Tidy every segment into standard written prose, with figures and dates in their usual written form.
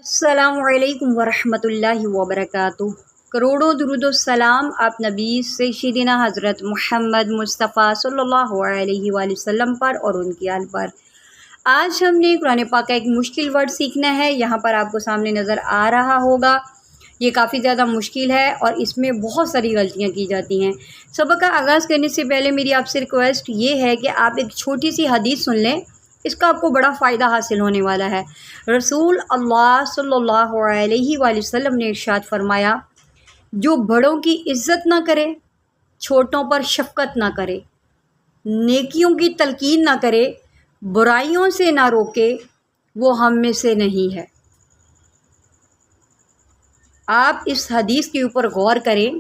अस्सलामु अलैकुम वरहमतुल्लाहि वबरकातुह। करोड़ों दुरूद सलाम आप नबी सय्यिदना हज़रत मोहम्मद मुस्तफ़ा सल्लल्लाहु अलैहि वसल्लम पर और उनकी आल पर। आज हमने कुरान पाक का एक मुश्किल वर्ड सीखना है। यहाँ पर आपको सामने नज़र आ रहा होगा, ये काफ़ी ज़्यादा मुश्किल है और इसमें बहुत सारी गलतियाँ की जाती हैं। सबक का आगाज़ करने से पहले मेरी आपसे रिक्वेस्ट ये है कि आप एक छोटी सी हदीस सुन लें, इसका आपको बड़ा फ़ायदा हासिल होने वाला है। रसूल अल्लाह सल्लल्लाहु अलैहि वसल्लम ने इरशाद फरमाया, जो बड़ों की इज़्ज़त ना करे, छोटों पर शफ़क़त ना करे, नेकियों की तलकीन ना करे, बुराइयों से ना रोके, वो हम में से नहीं है। आप इस हदीस के ऊपर गौर करें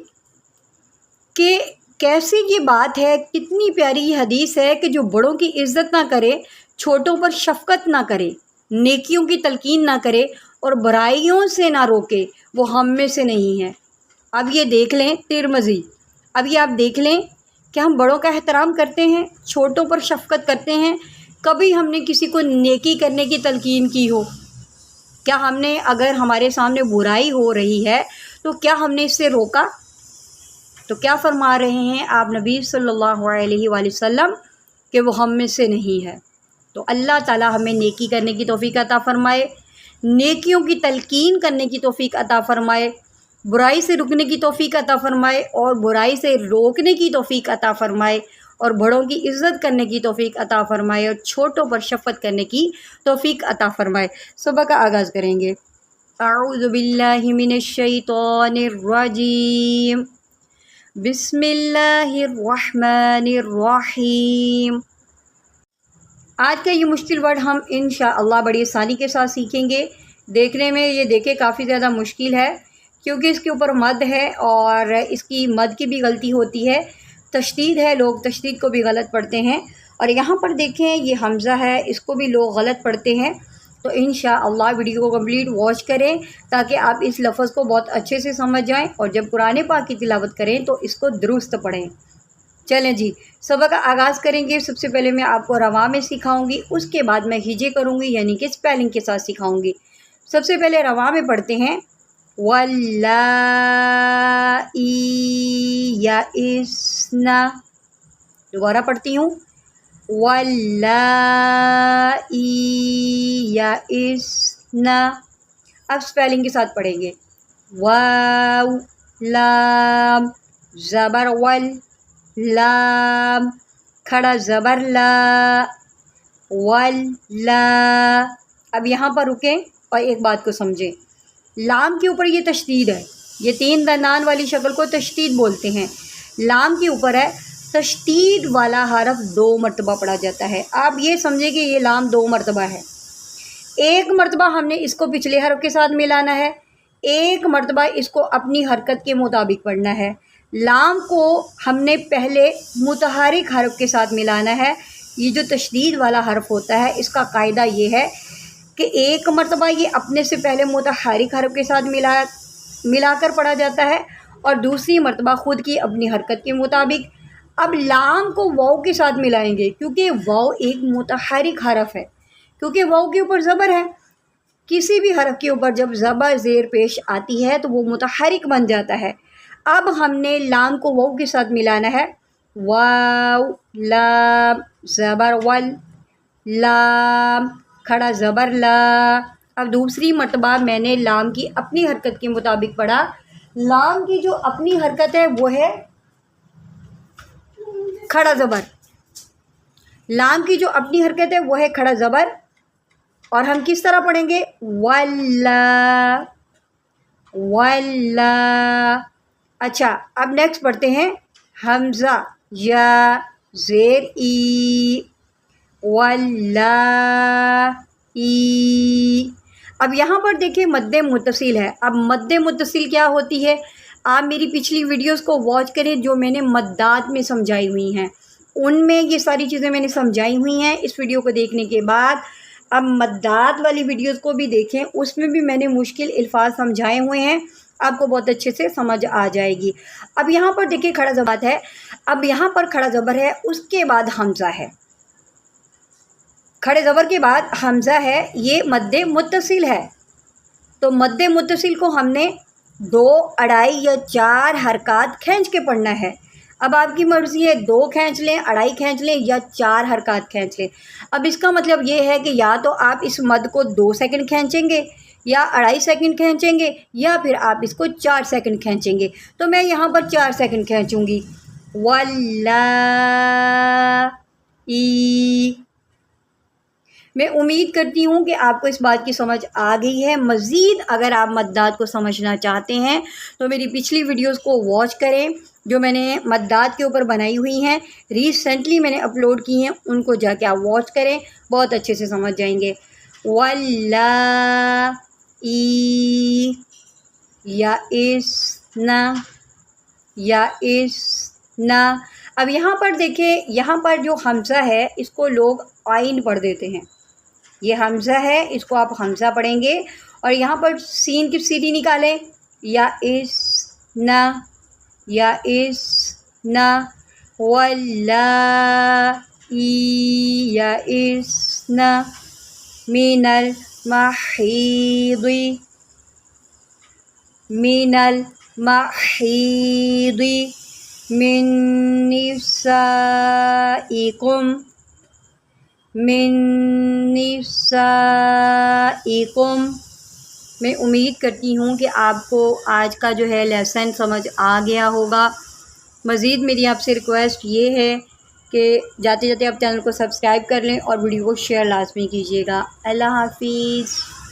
कि कैसी ये बात है, कितनी प्यारी हदीस है कि जो बड़ों की इज़्ज़त ना करे, छोटों पर शफ़क़त ना करे, नेकियों की तलकीन ना करे और बुराइयों से ना रोके, वो हम में से नहीं है। अब ये देख लें तिरमिज़ी, अब ये आप देख लें कि हम बड़ों का एहतराम करते हैं, छोटों पर शफ़क़त करते हैं। कभी हमने किसी को नेकी करने की तलकीन की हो? क्या हमने, अगर हमारे सामने बुराई हो रही है तो क्या हमने इससे रोका? तो क्या फरमा रहे हैं आप नबी सल्लल्लाहु अलैहि वसल्लम कि वो हम में से नहीं है। तो अल्लाह ताला हमें नेकी करने की तौफ़ीक अता फ़रमाए, नेकियों की तलकीन करने की तौफ़ीक अता फ़रमाए, बुराई से रुकने की तौफ़ीक अता फ़रमाए और बुराई से रोकने की तौफ़ीक अता फ़रमाए और बड़ों की इज़्ज़त करने की तौफ़ीक अता फ़रमाए और छोटों पर शफ़क़त करने की तौफ़ीक अता फ़रमाए। सुबह का आगाज़ करेंगे। अऊज़ु बिल्लाहि मिनश शैतानिर रजीम, बिस्मिल्लाहिर रहमानिर रहीम। आज का ये मुश्किल वर्ड हम इंशाअल्लाह बड़ी आसानी के साथ सीखेंगे। देखने में ये देखे काफ़ी ज़्यादा मुश्किल है क्योंकि इसके ऊपर मद है और इसकी मद की भी गलती होती है, तशदीद है, लोग तशदीद को भी गलत पढ़ते हैं। और यहाँ पर देखें ये हमज़ा है, इसको भी लोग गलत पढ़ते हैं। तो इंशाअल्लाह वीडियो को कंप्लीट वॉच करें ताकि आप इस लफ्ज़ को बहुत अच्छे से समझ जाएँ और जब कुरान पाक की तिलावत करें तो इसको दुरुस्त पढ़ें। चलें जी, सबक का आगाज़ करेंगे। सबसे पहले मैं आपको रवा में सिखाऊंगी, उसके बाद मैं हिजे करूंगी यानी कि स्पेलिंग के साथ सिखाऊंगी। सबसे पहले रवा में पढ़ते हैं वल्लाई याइस्ना। दोबारा पढ़ती हूँ वल्लाई याइस्ना। अब स्पेलिंग के साथ पढ़ेंगे वाव लाम ज़बर वल, लाम खड़ा ज़बर ला, वल्ला। अब यहाँ पर रुकें और एक बात को समझें, लाम के ऊपर ये तशदीद है, ये तीन दंदान वाली शक्ल को तशदीद बोलते हैं। लाम के ऊपर है, तशदीद वाला हरफ 2 मरतबा पढ़ा जाता है। आप ये समझें कि ये लाम 2 मरतबा है। एक मरतबा हमने इसको पिछले हरफ के साथ मिलाना है, एक मरतबा इसको अपनी हरकत के मुताबिक पढ़ना है। लाम को हमने पहले मुतहरिक हरफ के साथ मिलाना है। ये जो तशदीद वाला हरफ होता है इसका कायदा ये है कि एक मरतबा ये अपने से पहले मुतहरिक हरफ के साथ मिलाकर पढ़ा जाता है और दूसरी मरतबा ख़ुद की अपनी हरकत के मुताबिक। अब लाम को वाव के साथ मिलाएंगे क्योंकि वाव एक मुतहरिक हरफ है, क्योंकि वाव के ऊपर ज़बर है। किसी भी हरफ के ऊपर जब ज़बर ज़ेर पेश आती है तो वो मुतहरिक बन जाता है। अब हमने लाम को वाव के साथ मिलाना है, वाव लाम ज़बर वल, लाम खड़ा ज़बर ला। अब दूसरी मरतबा मैंने लाम की अपनी हरकत के मुताबिक पढ़ा। लाम की जो अपनी हरकत है वो है खड़ा ज़बर, लाम की जो अपनी हरकत है वो है खड़ा ज़बर। और हम किस तरह पढ़ेंगे, वल्ला वल्ला। अच्छा, अब नेक्स्ट पढ़ते हैं हमज़ा या ज़ेर ई, वल्ला ई। अब यहाँ पर देखिए मद्दे मुत्तसिल है। अब मद्दे मुत्तसिल क्या होती है, आप मेरी पिछली वीडियोस को वॉच करें जो मैंने मद्दात में समझाई हुई हैं, उनमें ये सारी चीज़ें मैंने समझाई हुई हैं। इस वीडियो को देखने के बाद अब मद्दात वाली वीडियोस को भी देखें, उसमें भी मैंने मुश्किल अल्फाज समझाए हुए हैं, आपको बहुत अच्छे से समझ आ जाएगी। अब यहाँ पर देखिए खड़ा ज़बर है, अब यहाँ पर खड़ा ज़बर है, उसके बाद हमज़ा है। खड़े ज़बर के बाद हमज़ा है, ये मद्दे मुत्तसिल है। تو مد متصل کو ہم نے 2, 2.5 یا 4 حرکات کھینچ کے پڑھنا ہے۔ اب آپ کی مرضی ہے 2 کھینچ لیں، 2.5 کھینچ لیں یا 4 حرکات کھینچ لیں۔ اب اس کا مطلب یہ ہے کہ یا تو آپ اس مد کو 2 سیکنڈ کھینچیں گے یا 2.5 سیکنڈ کھینچیں گے یا پھر آپ اس کو 4 سیکنڈ کھینچیں گے۔ تو میں یہاں پر 4 سیکنڈ کھینچوں گی۔ واللائی۔ میں امید کرتی ہوں کہ آپ کو اس بات کی سمجھ آ گئی ہے۔ مزید اگر آپ مدات کو سمجھنا چاہتے ہیں تو میری پچھلی ویڈیوز کو واچ کریں جو میں نے مدات کے اوپر بنائی ہوئی ہیں، ریسنٹلی میں نے اپلوڈ کی ہیں، ان کو جا کے آپ واچ کریں، بہت اچھے سے سمجھ جائیں گے۔ واللائی یئسن، یئسن۔ اب یہاں پر دیکھیں، یہاں پر جو حمزہ ہے اس کو لوگ آئین پڑھ دیتے ہیں۔ یہ حمزہ ہے، اس کو آپ حمزہ پڑھیں گے اور یہاں پر سین کی سیدھی نکالیں، یئسن، یئسن۔ واللائی یئسن من المحیض، من المحیض من نسائکم، من نسائکم۔ میں امید کرتی ہوں کہ آپ کو آج کا جو ہے لیسن سمجھ آ گیا ہوگا۔ مزید میری آپ سے ریکویسٹ یہ ہے کہ جاتے جاتے آپ چینل کو سبسکرائب کر لیں اور ویڈیو کو شیئر لازمی کیجیے گا۔ اللہ حافظ۔